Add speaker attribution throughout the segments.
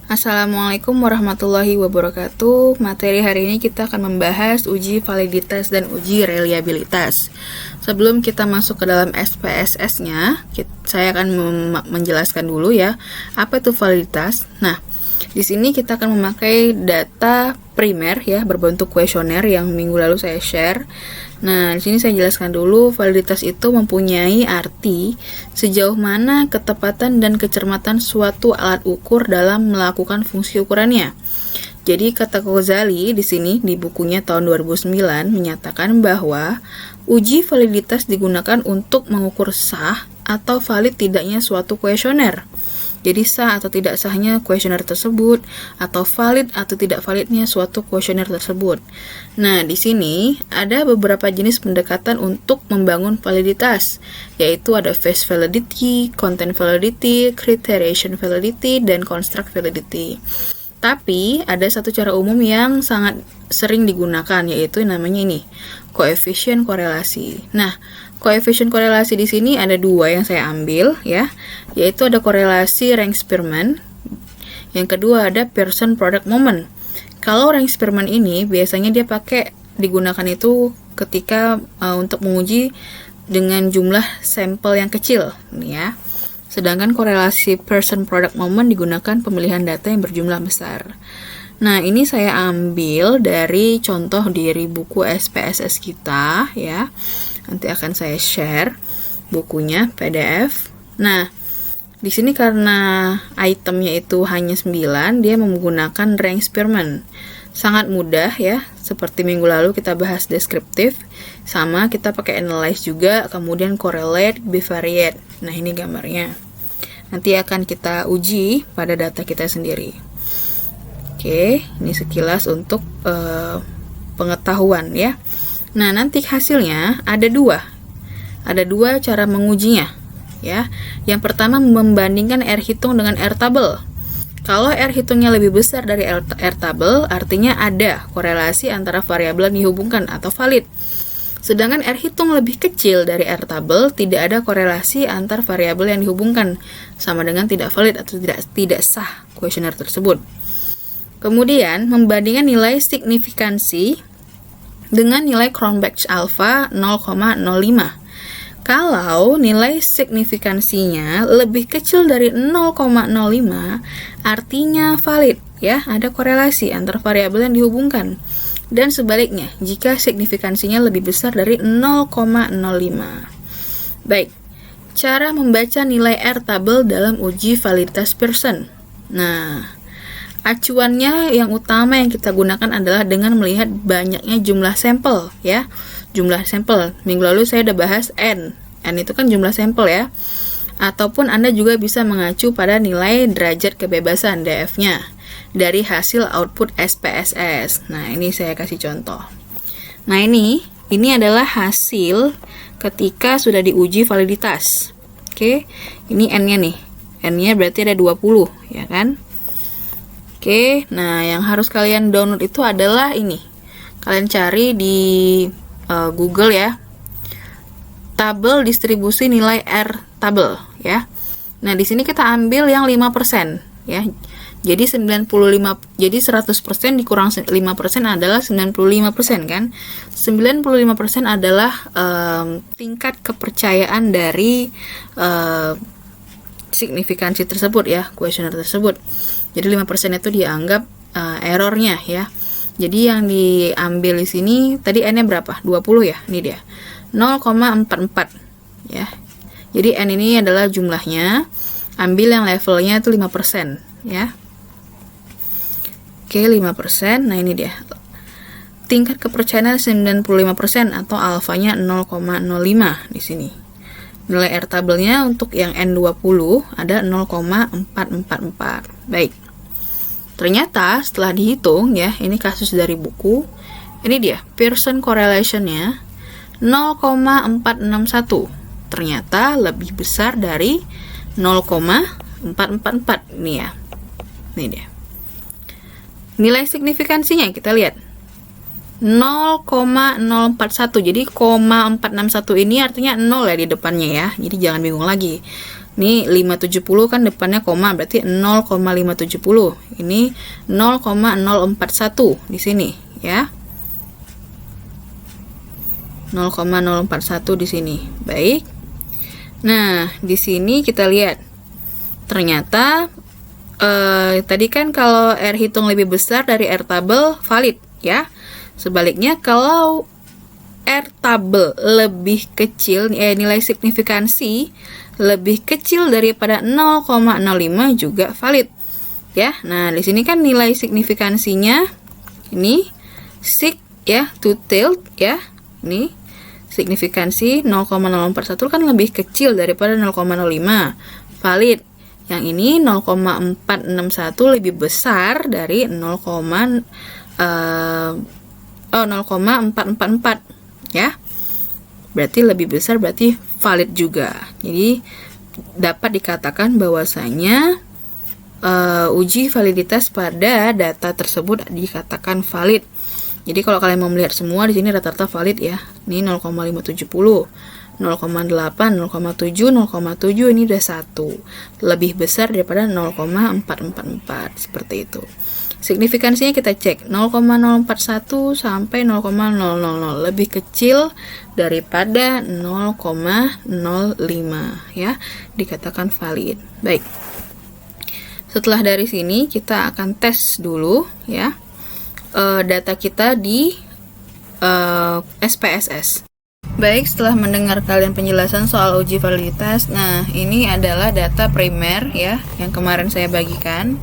Speaker 1: Assalamualaikum warahmatullahi wabarakatuh. Materi hari ini kita akan membahas uji validitas dan uji reliabilitas. Sebelum kita masuk ke dalam SPSS-nya, saya akan menjelaskan dulu ya, apa itu validitas. Nah, di sini kita akan memakai data primer ya, berbentuk kuesioner yang minggu lalu saya share. Nah, di sini saya jelaskan dulu, validitas itu mempunyai arti sejauh mana ketepatan dan kecermatan suatu alat ukur dalam melakukan fungsi ukurannya. Jadi kata Ghazali di sini di bukunya tahun 2009 menyatakan bahwa uji validitas digunakan untuk mengukur sah atau valid tidaknya suatu kuesioner. Jadi sah atau tidak sahnya kuesioner tersebut atau valid atau tidak validnya suatu kuesioner tersebut. Nah, di sini ada beberapa jenis pendekatan untuk membangun validitas, yaitu ada phase validity, content validity, criterion validity, dan construct validity. Tapi ada satu cara umum yang sangat sering digunakan, yaitu namanya ini, koefisien korelasi. Nah, koefisien korelasi di sini ada dua yang saya ambil ya, yaitu ada korelasi Rank-Spearman. Yang kedua ada Pearson Product Moment. Kalau Rank-Spearman ini biasanya dia digunakan itu ketika untuk menguji dengan jumlah sampel yang kecil ya. Sedangkan korelasi Pearson Product Moment digunakan pemilihan data yang berjumlah besar. Nah, ini saya ambil dari contoh dari buku SPSS kita ya. Nanti akan saya share bukunya PDF. Nah, di sini karena itemnya itu hanya 9, dia menggunakan Rank-Spearman. Sangat mudah ya, seperti minggu lalu kita bahas deskriptif, sama kita pakai analyze juga, kemudian correlate, bivariate. Nah, ini gambarnya. Nanti akan kita uji pada data kita sendiri. Oke, ini sekilas untuk pengetahuan ya. Nah, nanti hasilnya ada dua cara mengujinya ya. Yang pertama membandingkan R hitung dengan R tabel. Kalau R hitungnya lebih besar dari R tabel, artinya ada korelasi antara variabel yang dihubungkan atau valid. Sedangkan R hitung lebih kecil dari R tabel, tidak ada korelasi antar variabel yang dihubungkan, sama dengan tidak valid atau tidak sah kuesioner tersebut. Kemudian membandingkan nilai signifikansi dengan nilai Cronbach alpha 0,05. Kalau nilai signifikansinya lebih kecil dari 0,05, artinya valid ya, ada korelasi antar variabel yang dihubungkan. Dan sebaliknya, jika signifikansinya lebih besar dari 0,05. Baik, cara membaca nilai R tabel dalam uji validitas Pearson. Nah, acuannya yang utama yang kita gunakan adalah dengan melihat banyaknya jumlah sampel ya. Jumlah sampel. Minggu lalu saya udah bahas N. N itu kan jumlah sampel ya. Ataupun Anda juga bisa mengacu pada nilai derajat kebebasan DF-nya dari hasil output SPSS. Nah, ini saya kasih contoh. Nah, ini adalah hasil ketika sudah diuji validitas. Oke, ini N-nya nih. N-nya berarti ada 20 ya kan? Oke, nah yang harus kalian download itu adalah ini. Kalian cari di Google ya. Tabel distribusi nilai R tabel ya. Nah, di sini kita ambil yang 5% ya. Jadi 100% dikurang 5% adalah 95% kan. 95% adalah tingkat kepercayaan dari signifikansi tersebut ya, kuesioner tersebut. Jadi 5% itu dianggap errornya ya. Jadi yang diambil di sini tadi N-nya berapa? 20 ya. Ini dia. 0,44 ya. Jadi N ini adalah jumlahnya. Ambil yang levelnya itu 5% ya. Oke, 5%. Nah, ini dia. Tingkat kepercayaan 95% atau alfanya 0,05 di sini. Nilai R tabelnya untuk yang N20 ada 0,444. Baik. Ternyata setelah dihitung ya, ini kasus dari buku. Ini dia, Pearson correlation-nya 0,461. Ternyata lebih besar dari 0,444 ini ya. Ini dia. Nilai signifikansinya kita lihat 0,041. Jadi 0,461 ini artinya 0 ya di depannya ya. Jadi jangan bingung lagi. Ini 570 kan depannya koma, berarti 0,570. Ini 0,041 di sini ya. 0,041 di sini. Baik. Nah, di sini kita lihat. Ternyata tadi kan kalau R hitung lebih besar dari R tabel valid ya. Sebaliknya kalau R tabel lebih kecil, nilai signifikansi lebih kecil daripada 0,05 juga valid ya. Nah, di sini kan nilai signifikansinya ini sig ya, two-tailed ya. Ini signifikansi 0,041 kan lebih kecil daripada 0,05, valid. Yang ini 0,461 lebih besar dari 0,444 ya. Berarti lebih besar, berarti valid juga. Jadi dapat dikatakan bahwasanya uji validitas pada data tersebut dikatakan valid. Jadi kalau kalian mau melihat semua di sini rata-rata valid ya. Ini 0,570, 0,8, 0,7, 0,7 ini udah 1. Lebih besar daripada 0,444 seperti itu. Signifikansinya kita cek 0,041 sampai 0,000, lebih kecil daripada 0,05 ya, dikatakan valid. Baik. Setelah dari sini kita akan tes dulu ya data kita di SPSS. Baik, setelah mendengar kalian penjelasan soal uji validitas, nah ini adalah data primer ya yang kemarin saya bagikan.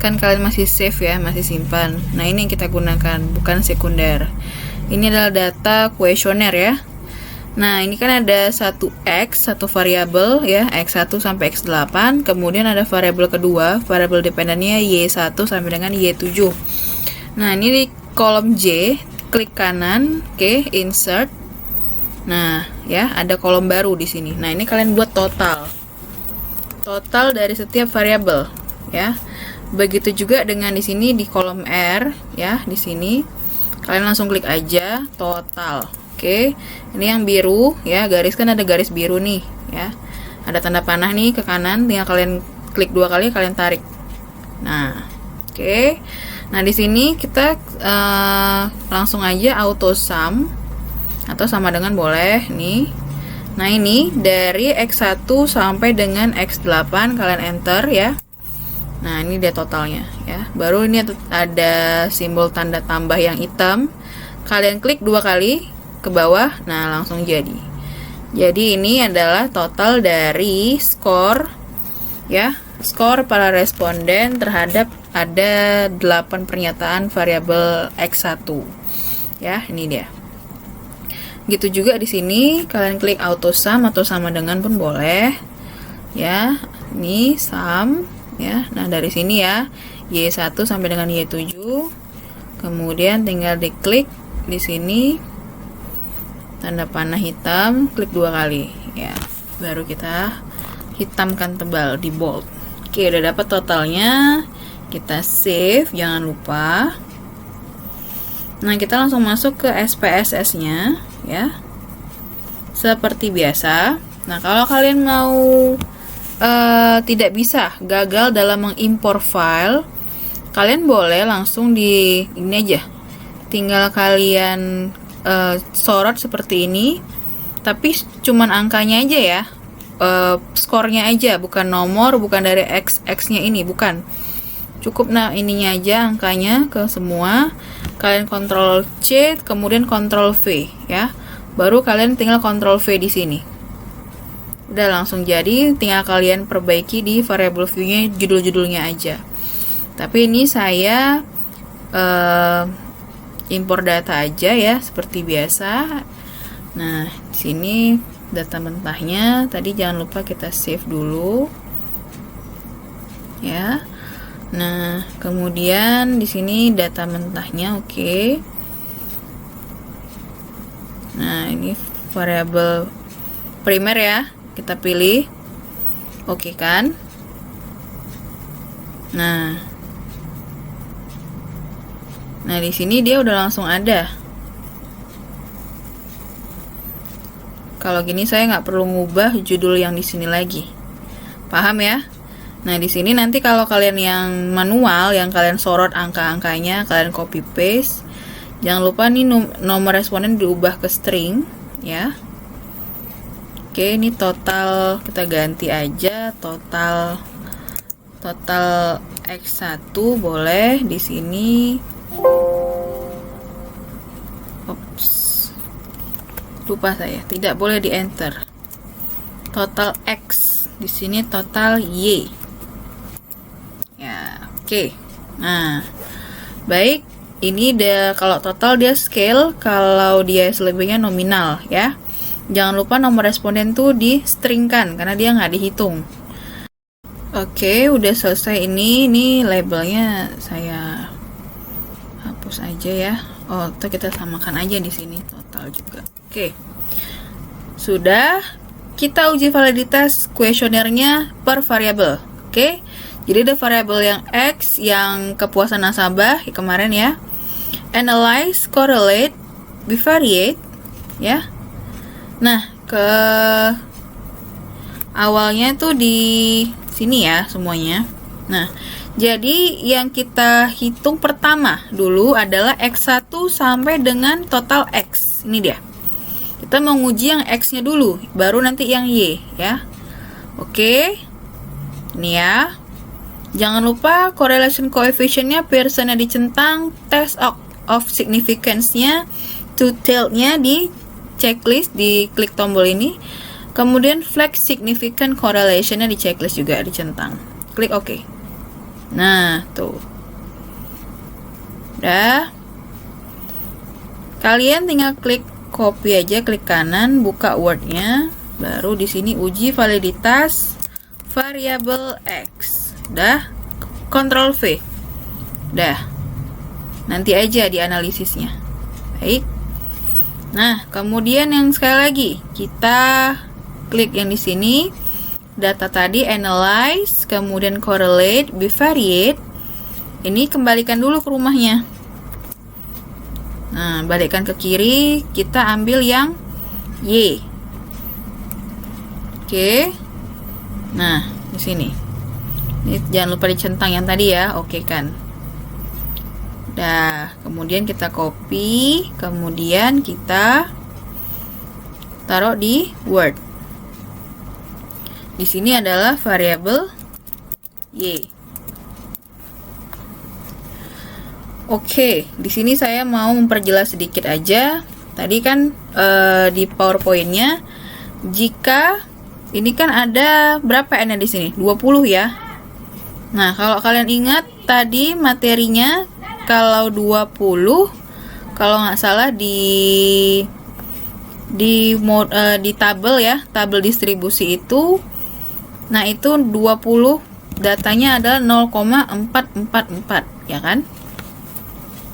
Speaker 1: Kan kalian masih save ya, masih simpan. Nah, ini yang kita gunakan, bukan sekunder. Ini adalah data kuesioner ya. Nah, ini kan ada satu X, satu variabel ya, X1 sampai X8. Kemudian ada variabel kedua, variabel dependennya Y1 sampai dengan Y7. Nah, ini di kolom J, klik kanan, oke, insert. Nah, ya, ada kolom baru di sini. Nah, ini kalian buat total. Total dari setiap variabel, ya. Begitu juga dengan di sini di kolom R, ya, di sini. Kalian langsung klik aja total. Oke. Ini yang biru, ya, garis kan ada garis biru nih, ya. Ada tanda panah nih ke kanan, tinggal kalian klik 2 kali, kalian tarik. Nah, oke. Nah, di sini kita langsung aja auto sum atau sama dengan boleh nih. Nah, ini dari X1 sampai dengan X8 kalian enter ya. Nah, ini dia totalnya ya. Baru ini ada simbol tanda tambah yang hitam. Kalian klik 2 kali ke bawah. Nah, langsung jadi. Jadi ini adalah total dari skor ya. Skor para responden terhadap ada 8 pernyataan variabel X1. Ya, ini dia. Gitu juga di sini kalian klik auto sum atau sama dengan pun boleh. Ya, ini sum ya. Nah, dari sini ya, Y1 sampai dengan Y7. Kemudian tinggal diklik di sini tanda panah hitam, klik 2 kali ya. Baru kita hitamkan tebal di bold. Oke, udah dapat totalnya. Kita save, jangan lupa. Nah, kita langsung masuk ke SPSS-nya ya. Seperti biasa. Nah, kalau kalian mau tidak bisa, gagal dalam mengimpor file, kalian boleh langsung di ini aja. Tinggal kalian sorot seperti ini. Tapi cuman angkanya aja ya. Skornya aja, bukan nomor, bukan dari X-nya ini, bukan. Cukup nah ininya aja, angkanya ke semua. Kalian Ctrl C, kemudian Ctrl V ya. Baru kalian tinggal Ctrl V di sini. Udah langsung jadi, tinggal kalian perbaiki di variable view-nya, judul-judulnya aja. Tapi ini saya impor data aja ya, seperti biasa. Nah, di sini data mentahnya. Tadi jangan lupa kita save dulu. Ya. Nah, kemudian di sini data mentahnya, oke. Nah, ini variabel primer ya, kita pilih, oke kan? Nah, di sini dia udah langsung ada. Kalau gini saya nggak perlu ngubah judul yang di sini lagi. Paham ya? Nah, di sini nanti kalau kalian yang manual, yang kalian sorot angka-angkanya, kalian copy paste. Jangan lupa nih nomor responden diubah ke string, ya. Oke, ini total kita ganti aja total X1 boleh di sini. Ops. Lupa saya, tidak boleh di enter. Total X, di sini total Y. Ya, oke. Nah, baik. Ini kalau total dia scale, kalau dia selebihnya nominal ya. Jangan lupa nomor responden tuh di stringkan karena dia nggak dihitung. Oke, udah selesai ini labelnya saya hapus aja ya. Oh, tuh kita samakan aja di sini total juga. Oke. Sudah, kita uji validitas kuesionernya per variabel. Oke. Jadi ada variabel yang X yang kepuasan nasabah kemarin ya. Analyze, correlate, bivariate ya. Nah, ke awalnya tuh di sini ya semuanya. Nah, jadi yang kita hitung pertama dulu adalah X1 sampai dengan total X. Ini dia. Kita mau nguji yang X-nya dulu, baru nanti yang Y ya. Oke. Ini ya. Jangan lupa correlation coefficient-nya Pearson-nya dicentang, test of significance-nya, two-tailed-nya di checklist, di klik tombol ini. Kemudian flag significant correlation-nya di checklist juga dicentang. Klik OK. Nah, tuh. Udah. Kalian tinggal klik copy aja, klik kanan, buka Word-nya, baru di sini uji validitas variabel X. Udah. Ctrl V. Udah. Nanti aja di analisisnya. Baik. Nah, kemudian yang sekali lagi kita klik yang di sini, data tadi analyze, kemudian correlate, bivariate. Ini kembalikan dulu ke rumahnya. Nah, balikkan ke kiri, kita ambil yang Y. Oke. Nah, di sini. Ini jangan lupa dicentang yang tadi ya. Oke kan. Nah, kemudian kita copy, kemudian kita taruh di Word. Di sini adalah variabel Y. Oke, di sini saya mau memperjelas sedikit aja. Tadi kan di PowerPoint-nya, jika ini kan ada berapa N-nya di sini? 20 ya. Nah, kalau kalian ingat tadi materinya, kalau 20, kalau nggak salah di tabel ya, tabel distribusi itu, nah itu 20 datanya adalah 0,444 ya kan.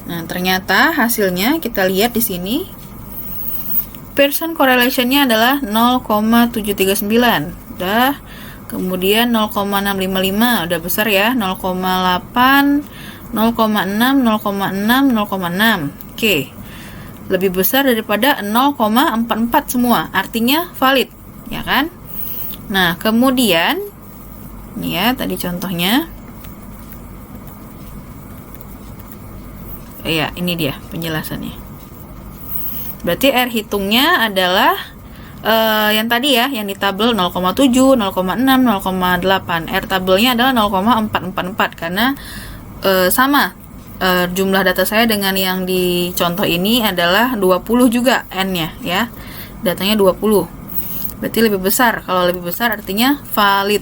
Speaker 1: Nah, ternyata hasilnya kita lihat di sini Pearson correlation-nya adalah 0,739. Udah. Kemudian 0,655 udah besar ya, 0,8, 0,6, 0,6, 0,6. Oke. Lebih besar daripada 0,44 semua. Artinya valid, ya kan? Nah, kemudian ini ya tadi contohnya. Ya, ini dia penjelasannya. Berarti R hitungnya adalah yang tadi ya, yang di tabel 0,7, 0,6, 0,8. R tabelnya adalah 0,444 karena sama jumlah data saya dengan yang di contoh ini adalah 20 juga N-nya ya. Datanya 20. Berarti lebih besar. Kalau lebih besar artinya valid.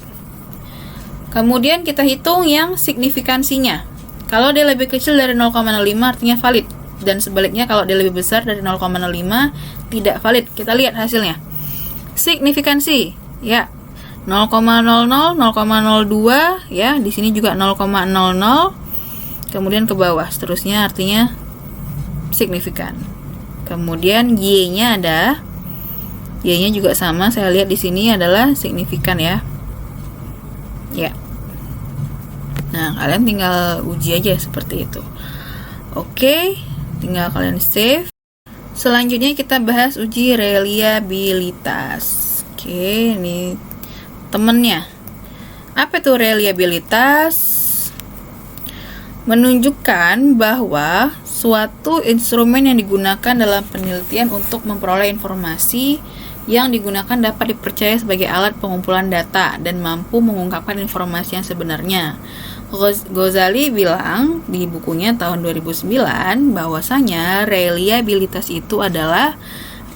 Speaker 1: Kemudian kita hitung yang signifikansinya. Kalau dia lebih kecil dari 0,05 artinya valid. Dan sebaliknya kalau dia lebih besar dari 0,05 tidak valid. Kita lihat hasilnya. Signifikansi ya 0,00, 0,02 ya, di sini juga 0,00. Kemudian ke bawah seterusnya artinya signifikan. Kemudian Y-nya ada. Y-nya juga sama, saya lihat di sini adalah signifikan ya. Ya. Nah, kalian tinggal uji aja seperti itu. Oke, tinggal kalian save. Selanjutnya kita bahas uji reliabilitas. Oke, ini temennya. Apa itu reliabilitas? Menunjukkan bahwa suatu instrumen yang digunakan dalam penelitian untuk memperoleh informasi yang digunakan dapat dipercaya sebagai alat pengumpulan data dan mampu mengungkapkan informasi yang sebenarnya. Ghazali bilang di bukunya tahun 2009 bahwasanya reliabilitas itu adalah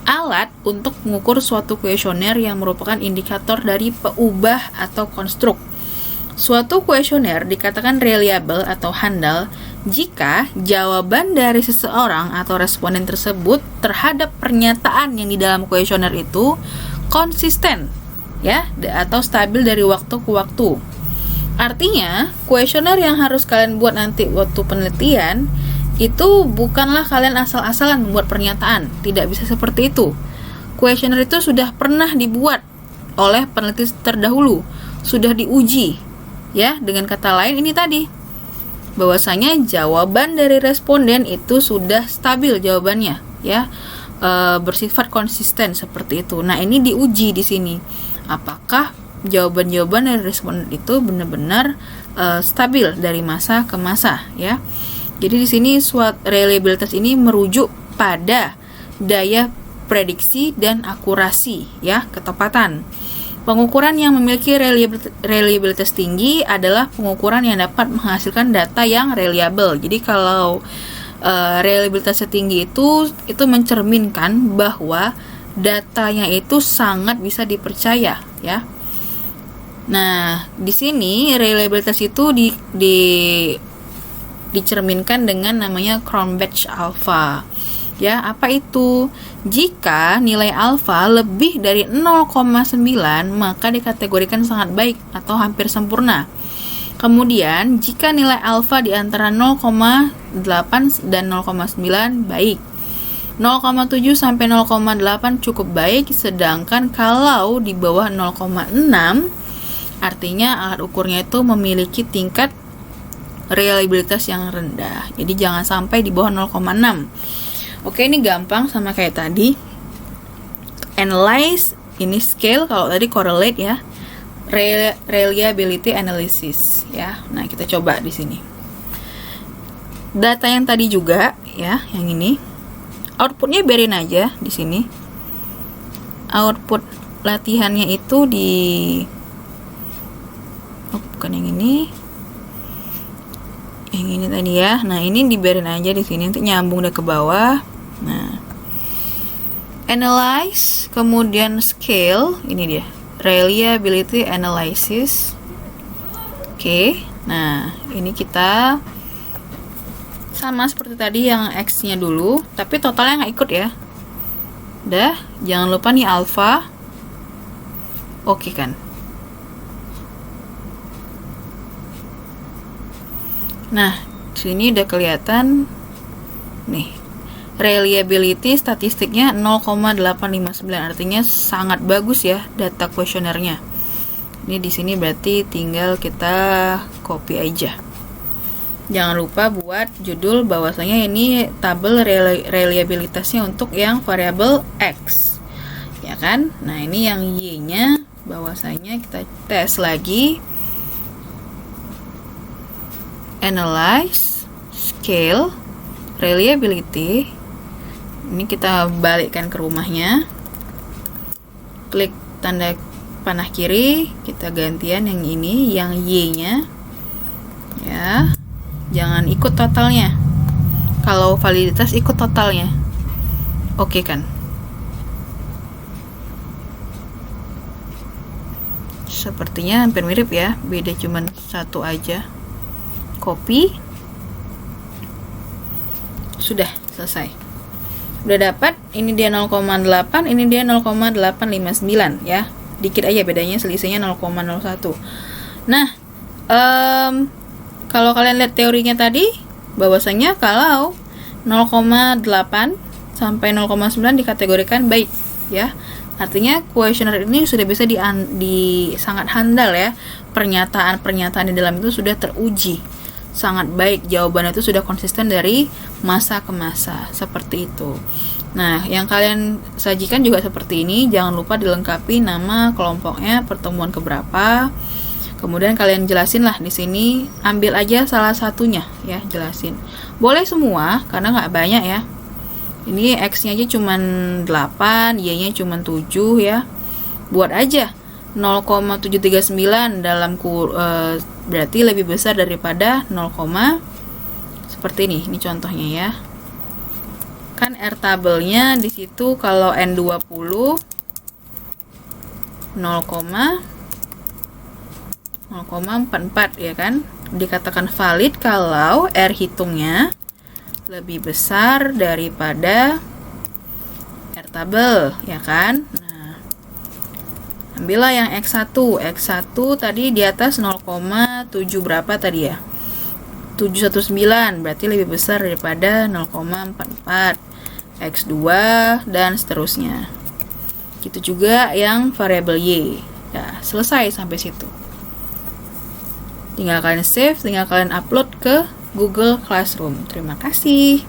Speaker 1: alat untuk mengukur suatu kuesioner yang merupakan indikator dari peubah atau konstruk. Suatu kuesioner dikatakan reliable atau handal jika jawaban dari seseorang atau responden tersebut terhadap pernyataan yang di dalam kuesioner itu konsisten, ya, atau stabil dari waktu ke waktu. Artinya, kuesioner yang harus kalian buat nanti waktu penelitian itu bukanlah kalian asal-asalan membuat pernyataan, tidak bisa seperti itu. Kuesioner itu sudah pernah dibuat oleh peneliti terdahulu, sudah diuji, ya. Dengan kata lain ini tadi, bahwasanya jawaban dari responden itu sudah stabil jawabannya, ya, bersifat konsisten seperti itu. Nah, ini diuji di sini. Apakah jawaban-jawaban dari responden itu benar-benar stabil dari masa ke masa, ya. Jadi di sini suatu reliabilitas ini merujuk pada daya prediksi dan akurasi, ya, ketepatan. Pengukuran yang memiliki reliabilitas tinggi adalah pengukuran yang dapat menghasilkan data yang reliable. Jadi kalau reliabilitas tinggi itu mencerminkan bahwa datanya itu sangat bisa dipercaya, ya. Nah, di sini reliabilitas itu dicerminkan dengan namanya Cronbach alpha. Ya, apa itu? Jika nilai alfa lebih dari 0,9 maka dikategorikan sangat baik atau hampir sempurna. Kemudian, jika nilai alfa di antara 0,8 dan 0,9 baik. 0,7 sampai 0,8 cukup baik, sedangkan kalau di bawah 0,6 artinya alat ukurnya itu memiliki tingkat reliabilitas yang rendah. Jadi jangan sampai di bawah 0,6. Oke, ini gampang sama kayak tadi. Analyze, ini scale, kalau tadi correlate, ya. Reliability analysis, ya. Nah, kita coba di sini. Data yang tadi juga, ya, yang ini. Outputnya biarin aja di sini. Output latihannya itu di bukan yang ini. Yang ini tadi, ya. Nah, ini dibiarin aja di sini, nanti nyambung deh ke bawah. Nah, analyze, kemudian scale, ini dia, reliability analysis. Oke, nah ini kita sama seperti tadi yang X-nya dulu, tapi totalnya nggak ikut, ya. Udah, jangan lupa nih alpha. Oke kan? Nah, sini udah kelihatan nih. Reliability statistiknya 0,859, artinya sangat bagus, ya, data kuesionernya. Ini di sini berarti tinggal kita copy aja. Jangan lupa buat judul bahwasanya ini tabel reliabilitasnya untuk yang variabel X, ya kan? Nah, ini yang Y-nya bahwasanya kita tes lagi. Analyze, scale, reliability. Ini kita balikkan ke rumahnya. Klik tanda panah kiri, kita gantian yang ini, yang Y-nya. Ya. Jangan ikut totalnya. Kalau validitas ikut totalnya. Oke kan? Sepertinya hampir mirip, ya. Beda cuman satu aja. Copy. Sudah selesai. Udah dapat, ini dia 0,8, ini dia 0,859, ya. Dikit aja bedanya, selisihnya 0,01. Nah, kalau kalian lihat teorinya tadi, bahwasanya kalau 0,8 sampai 0,9 dikategorikan baik, ya. Artinya kuesioner ini sudah bisa sangat handal, ya. Pernyataan-pernyataan di dalam itu sudah teruji sangat baik, jawabannya itu sudah konsisten dari masa ke masa, seperti itu. Nah, yang kalian sajikan juga seperti ini. Jangan lupa dilengkapi nama kelompoknya, pertemuan keberapa, Kemudian kalian jelasin lah di sini, ambil aja salah satunya ya, jelasin. Boleh semua karena nggak banyak ya. Ini X-nya aja cuman 8, Y-nya cuman 7 ya. Buat aja 0,739 dalam berarti lebih besar daripada 0, seperti ini. Ini contohnya ya. Kan R tabelnya di situ kalau N20 0,44 ya kan, dikatakan valid kalau R hitungnya lebih besar daripada R tabel ya kan. Nah, ambillah yang X1 tadi di atas 0,7 berapa tadi ya, 719, berarti lebih besar daripada 0,44. X2 dan seterusnya. Gitu juga yang variabel Y. Ya, selesai sampai situ. Tinggal kalian save, tinggal kalian upload ke Google Classroom. Terima kasih.